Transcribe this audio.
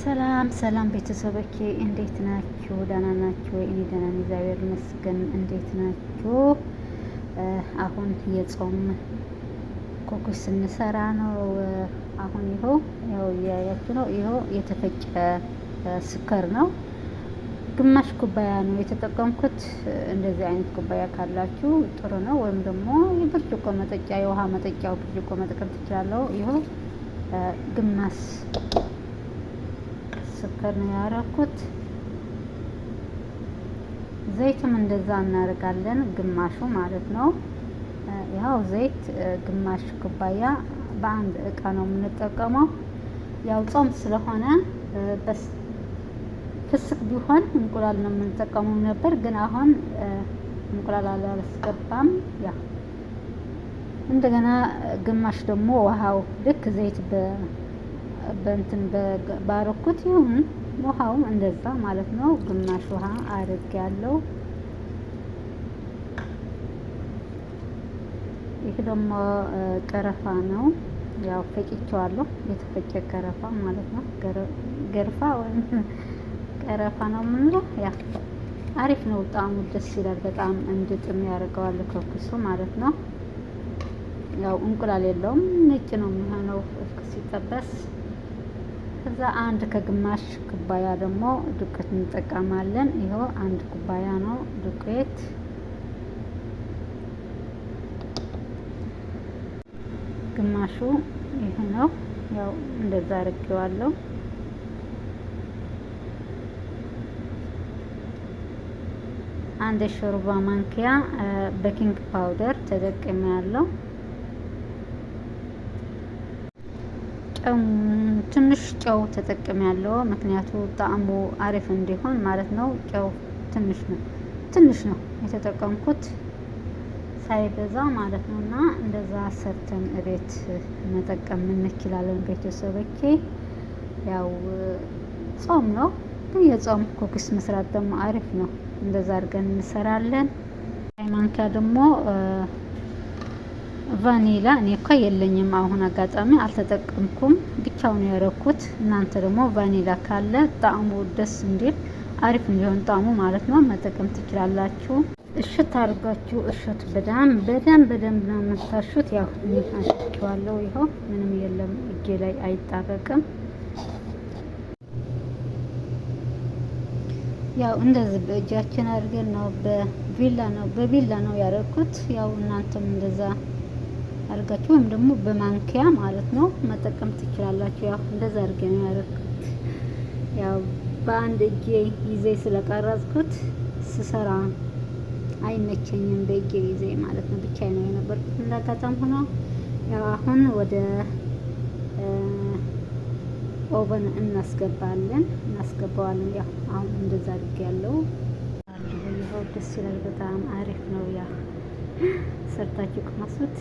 ሰላም ሰላም ቤተሰቦቼ እንዴት ናችሁ? ደህና ናችሁ ወይ? እኔ ደህና ነኝ፣ እግዚአብሔር ይመስገን። እንዴት ናችሁ? አሁን የጾም ኩኪስ ስንሰራ ነው። አሁን ይኸው እያያችሁ ነው። ይኸው የተፈጨ ስኳር ነው። ግማሽ ኩባያ ነው የተጠቀምኩት። እንደዚህ አይነት ኩባያ ካላችሁ ጥሩ ነው። ወይም ደግሞ የብርጭቆ መጠጫ የውሃ መጠጫው ብርጭቆ መጠቀም ትችላለሁ። ይኸው ግማሽ ስኳር ነው ያደረኩት። ዘይትም እንደዛ እናደርጋለን፣ ግማሹ ማለት ነው። ያው ዘይት ግማሽ ኩባያ በአንድ እቃ ነው የምንጠቀመው። ያው ጾም ስለሆነ ፍስክ ቢሆን እንቁላል ነው የምንጠቀመው ነበር፣ ግን አሁን እንቁላል አላስገባም። ያ እንደገና ግማሽ ደግሞ ውሃው ልክ ዘይት በእንትን ባረኩት ይሁን ውሃውም እንደዛ ማለት ነው። ግማሽ ውሃ አድርጌያለሁ። ይህ ደግሞ ቀረፋ ነው። ያው ፈጭቼዋለሁ። የተፈጨ ቀረፋ ማለት ነው። ገርፋ ወይም ቀረፋ ነው የምንለው። ያ አሪፍ ነው። ጣዕሙ ደስ ይላል። በጣም እንድጥም ያደርገዋል ኩኪሱ ማለት ነው። ያው እንቁላል የለውም፣ ነጭ ነው የሚሆነው ሲጠበስ። ከዛ አንድ ከግማሽ ኩባያ ደግሞ ዱቄት እንጠቀማለን። ይኸው አንድ ኩባያ ነው ዱቄት። ግማሹ ይሄ ነው። ያው እንደዛ አድርጌዋለሁ። አንድ ሾርባ ማንኪያ ቤኪንግ ፓውደር ተጠቅሜያለሁ። ትንሽ ጨው ተጠቅሜያለሁ፣ ምክንያቱ ጣዕሙ አሪፍ እንዲሆን ማለት ነው። ጨው ትንሽ ነው የተጠቀምኩት፣ ሳይበዛ ማለት ነው። እና እንደዛ ሰርተን እቤት መጠቀም እንችላለን ቤተሰቦቼ። ያው ጾም ነው፣ ግን የጾም ኩኪስ መስራት ደግሞ አሪፍ ነው። እንደዛ አድርገን እንሰራለን። ማንኪያ ደግሞ ቫኒላ እኔ እኮ የለኝም፣ አሁን አጋጣሚ አልተጠቀምኩም፣ ብቻውን ያደረኩት። እናንተ ደግሞ ቫኒላ ካለ ጣዕሙ ደስ እንዲል አሪፍ እንዲሆን ጣዕሙ ማለት ነው መጠቀም ትችላላችሁ። እሽት አድርጋችሁ እሽት በደንብ ነው የምታሹት። ያው እኔ አሽቼዋለሁ። ይኸው ምንም የለም፣ እጄ ላይ አይጣበቅም። ያው እንደዚህ በእጃችን አድርገን ነው በቢላ ነው ያደረኩት። ያው እናንተም እንደዛ አድርጋችሁ ወይም ደግሞ በማንኪያ ማለት ነው መጠቀም ትችላላችሁ። ያው እንደዛ አድርገን ነው ያደረኩት። ያው በአንድ እጄ ይዤ ስለቀረጽኩት ስሰራ አይመቸኝም፣ በእጄ ይዤ ማለት ነው። ብቻዬን ነው የነበርኩት እንዳጋጣሚ ሆኖ። ያው አሁን ወደ ኦቨን እናስገባዋለን። ያው አሁን እንደዛ አድርጌያለሁ። ይኸው ደስ ይላል፣ በጣም አሪፍ ነው። ያው ሰርታችሁ ቅመሱት።